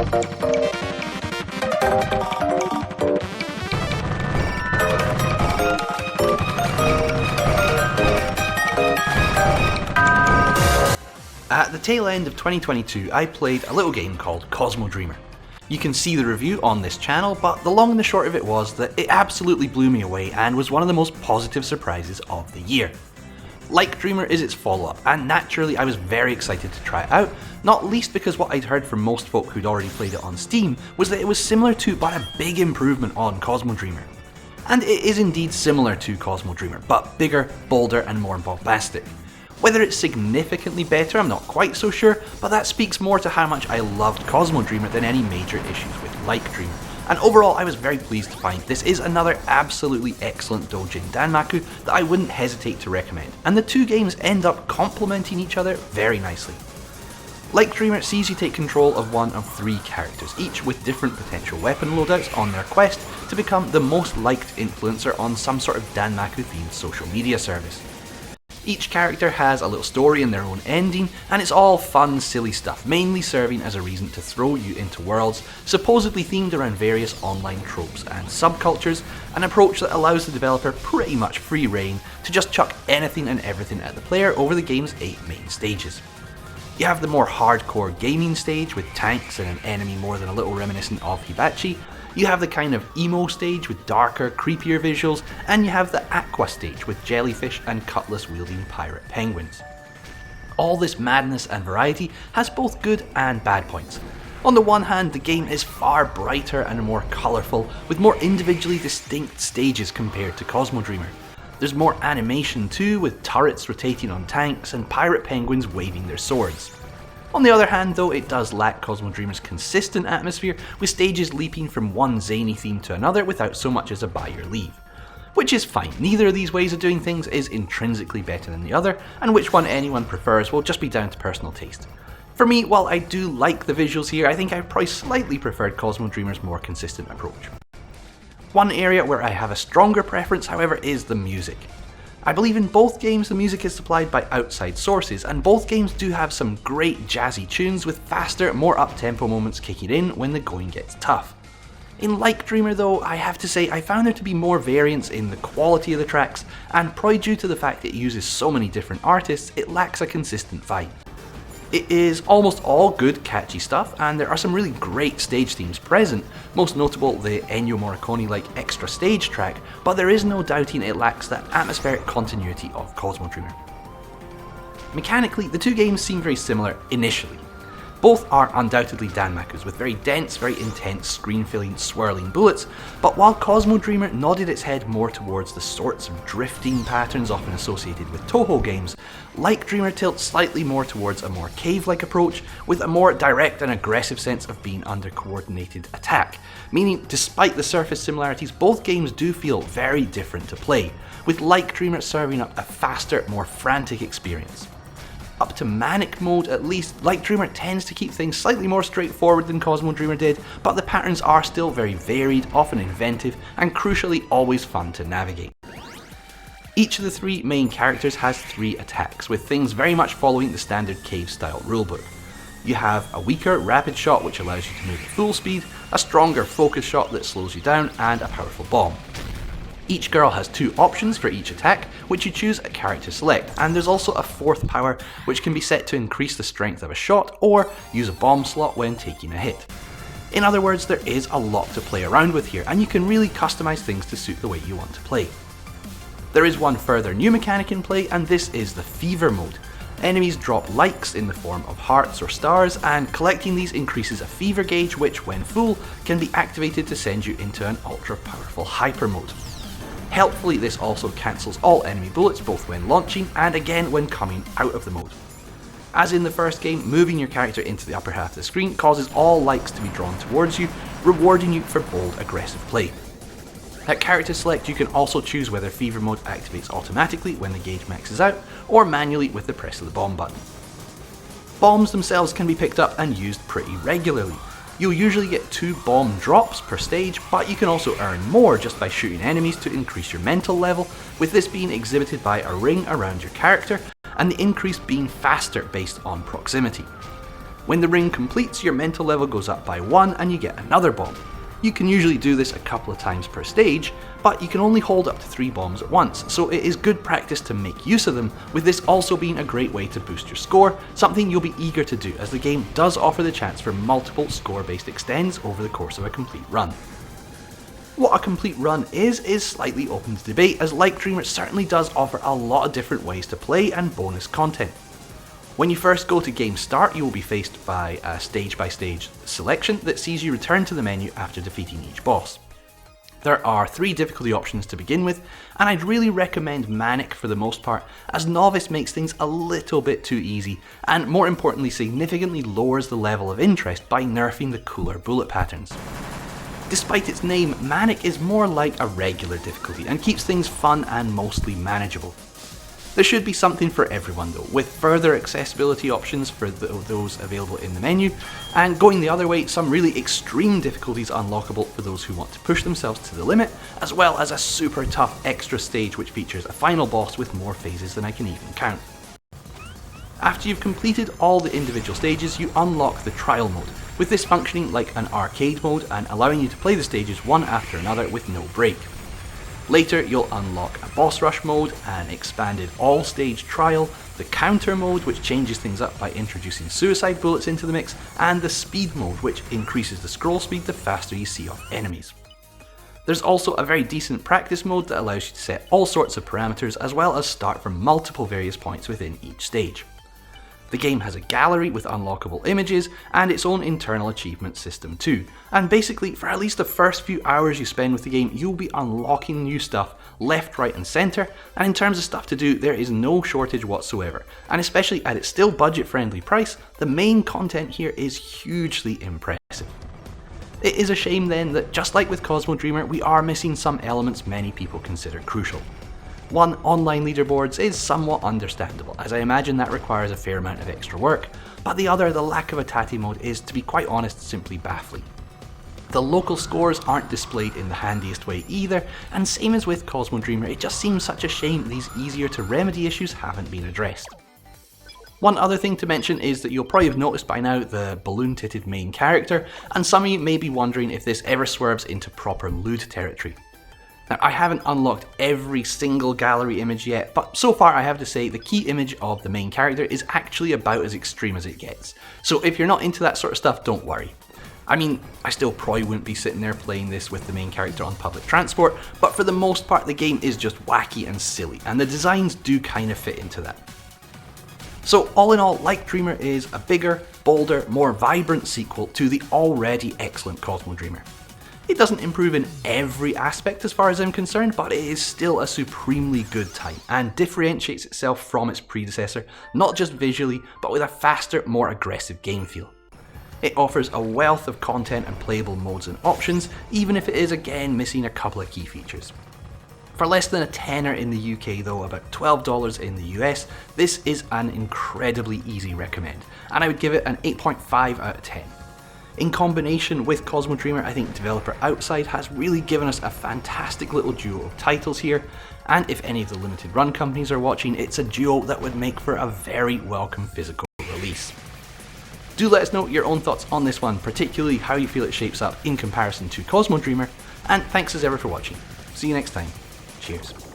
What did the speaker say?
At the tail end of 2022, I played a little game called Cosmo Dreamer. You can see the review on this channel, but the long and the short of it was that it absolutely blew me away and was one of the most positive surprises of the year. Like Dreamer is its follow-up, and naturally I was very excited to try it out, not least because what I'd heard from most folk who'd already played it on Steam was that it was similar to, but a big improvement on, Cosmo Dreamer. And it is indeed similar to Cosmo Dreamer, but bigger, bolder and more bombastic. Whether it's significantly better, I'm not quite so sure, but that speaks more to how much I loved Cosmo Dreamer than any major issues with Like Dreamer. And overall, I was very pleased to find this is another absolutely excellent doujin danmaku that I wouldn't hesitate to recommend, and the two games end up complementing each other very nicely. Like Dreamer sees you take control of one of three characters, each with different potential weapon loadouts on their quest to become the most liked influencer on some sort of danmaku themed social media service. Each character has a little story and their own ending, and it's all fun, silly stuff, mainly serving as a reason to throw you into worlds supposedly themed around various online tropes and subcultures, an approach that allows the developer pretty much free reign to just chuck anything and everything at the player over the game's 8 main stages. You have the more hardcore gaming stage with tanks and an enemy more than a little reminiscent of Hibachi. You have the kind of emo stage with darker, creepier visuals, and you have the aqua stage with jellyfish and cutlass-wielding pirate penguins. All this madness and variety has both good and bad points. On the one hand, the game is far brighter and more colourful, with more individually distinct stages compared to Cosmo Dreamer. There's more animation too, with turrets rotating on tanks and pirate penguins waving their swords. On the other hand though, it does lack Cosmo Dreamer's consistent atmosphere, with stages leaping from one zany theme to another without so much as a buy your leave. Which is fine, neither of these ways of doing things is intrinsically better than the other, and which one anyone prefers will just be down to personal taste. For me, while I do like the visuals here, I think I probably slightly preferred Cosmo Dreamer's more consistent approach. One area where I have a stronger preference, however, is the music. I believe in both games the music is supplied by outside sources, and both games do have some great jazzy tunes with faster, more up-tempo moments kicking in when the going gets tough. In Like Dreamer though, I have to say I found there to be more variance in the quality of the tracks, and probably due to the fact it uses so many different artists, it lacks a consistent vibe. It is almost all good catchy stuff, and there are some really great stage themes present, most notable the Ennio Morricone-like extra stage track, but there is no doubting it lacks that atmospheric continuity of Cosmo Dreamer. Mechanically, the two games seem very similar initially. Both are undoubtedly danmakus with very dense, very intense, screen-filling, swirling bullets, but while Cosmo Dreamer nodded its head more towards the sorts of drifting patterns often associated with Toho games, Like Dreamer tilts slightly more towards a more cave-like approach, with a more direct and aggressive sense of being under coordinated attack, meaning despite the surface similarities, both games do feel very different to play, with Like Dreamer serving up a faster, more frantic experience. Up to Manic mode at least, Like Dreamer tends to keep things slightly more straightforward than Cosmo Dreamer did, but the patterns are still very varied, often inventive, and crucially always fun to navigate. Each of the three main characters has 3 attacks, with things very much following the standard cave-style rulebook. You have a weaker rapid shot which allows you to move at full speed, a stronger focus shot that slows you down, and a powerful bomb. Each girl has 2 options for each attack, which you choose a character select, and there's also a 4th power which can be set to increase the strength of a shot or use a bomb slot when taking a hit. In other words, there is a lot to play around with here, and you can really customize things to suit the way you want to play. There is one further new mechanic in play, and this is the Fever mode. Enemies drop likes in the form of hearts or stars, and collecting these increases a fever gauge which, when full, can be activated to send you into an ultra powerful hyper mode. Helpfully, this also cancels all enemy bullets both when launching and again when coming out of the mode. As in the first game, moving your character into the upper half of the screen causes all likes to be drawn towards you, rewarding you for bold, aggressive play. At character select, you can also choose whether Fever mode activates automatically when the gauge maxes out, or manually with the press of the bomb button. Bombs themselves can be picked up and used pretty regularly. You'll usually get 2 bomb drops per stage, but you can also earn more just by shooting enemies to increase your mental level, with this being exhibited by a ring around your character, and the increase being faster based on proximity. When the ring completes, your mental level goes up by 1 and you get another bomb. You can usually do this a couple of times per stage, but you can only hold up to 3 bombs at once, so it is good practice to make use of them, with this also being a great way to boost your score, something you'll be eager to do as the game does offer the chance for multiple score-based extends over the course of a complete run. What a complete run is slightly open to debate, as like Dreamer certainly does offer a lot of different ways to play and bonus content. When you first go to game start, you will be faced by a stage-by-stage selection that sees you return to the menu after defeating each boss. There are 3 difficulty options to begin with, and I'd really recommend Manic for the most part, as Novice makes things a little bit too easy, and more importantly significantly lowers the level of interest by nerfing the cooler bullet patterns. Despite its name, Manic is more like a regular difficulty and keeps things fun and mostly manageable. There should be something for everyone though, with further accessibility options for those available in the menu, and going the other way, some really extreme difficulties unlockable for those who want to push themselves to the limit, as well as a super tough extra stage which features a final boss with more phases than I can even count. After you've completed all the individual stages, you unlock the trial mode, with this functioning like an arcade mode and allowing you to play the stages one after another with no break. Later, you'll unlock a boss rush mode, an expanded all-stage trial, the counter mode which changes things up by introducing suicide bullets into the mix, and the speed mode which increases the scroll speed the faster you see off enemies. There's also a very decent practice mode that allows you to set all sorts of parameters as well as start from multiple various points within each stage. The game has a gallery with unlockable images and its own internal achievement system too, and basically for at least the first few hours you spend with the game you'll be unlocking new stuff left, right and centre, and in terms of stuff to do there is no shortage whatsoever, and especially at its still budget friendly price, the main content here is hugely impressive. It is a shame then that just like with Cosmo Dreamer we are missing some elements many people consider crucial. One, online leaderboards, is somewhat understandable, as I imagine that requires a fair amount of extra work, but the other, the lack of a tatty mode, is, to be quite honest, simply baffling. The local scores aren't displayed in the handiest way either, and same as with Cosmo Dreamer, it just seems such a shame these easier to remedy issues haven't been addressed. One other thing to mention is that you'll probably have noticed by now the balloon-titted main character, and some of you may be wondering if this ever swerves into proper lewd territory. Now, I haven't unlocked every single gallery image yet, but so far I have to say the key image of the main character is actually about as extreme as it gets. So if you're not into that sort of stuff, don't worry. I mean, I still probably wouldn't be sitting there playing this with the main character on public transport, but for the most part the game is just wacky and silly, and the designs do kind of fit into that. So all in all, Like Dreamer is a bigger, bolder, more vibrant sequel to the already excellent Cosmo Dreamer. It doesn't improve in every aspect as far as I'm concerned, but it is still a supremely good time and differentiates itself from its predecessor, not just visually, but with a faster, more aggressive game feel. It offers a wealth of content and playable modes and options, even if it is again missing a couple of key features. For less than a tenner in the UK though, about $12 in the US, this is an incredibly easy recommend, and I would give it an 8.5 out of 10. In combination with Cosmo Dreamer, I think developer Outside has really given us a fantastic little duo of titles here, and if any of the limited run companies are watching, it's a duo that would make for a very welcome physical release. Do let us know your own thoughts on this one, particularly how you feel it shapes up in comparison to Cosmo Dreamer, and thanks as ever for watching. See you next time. Cheers.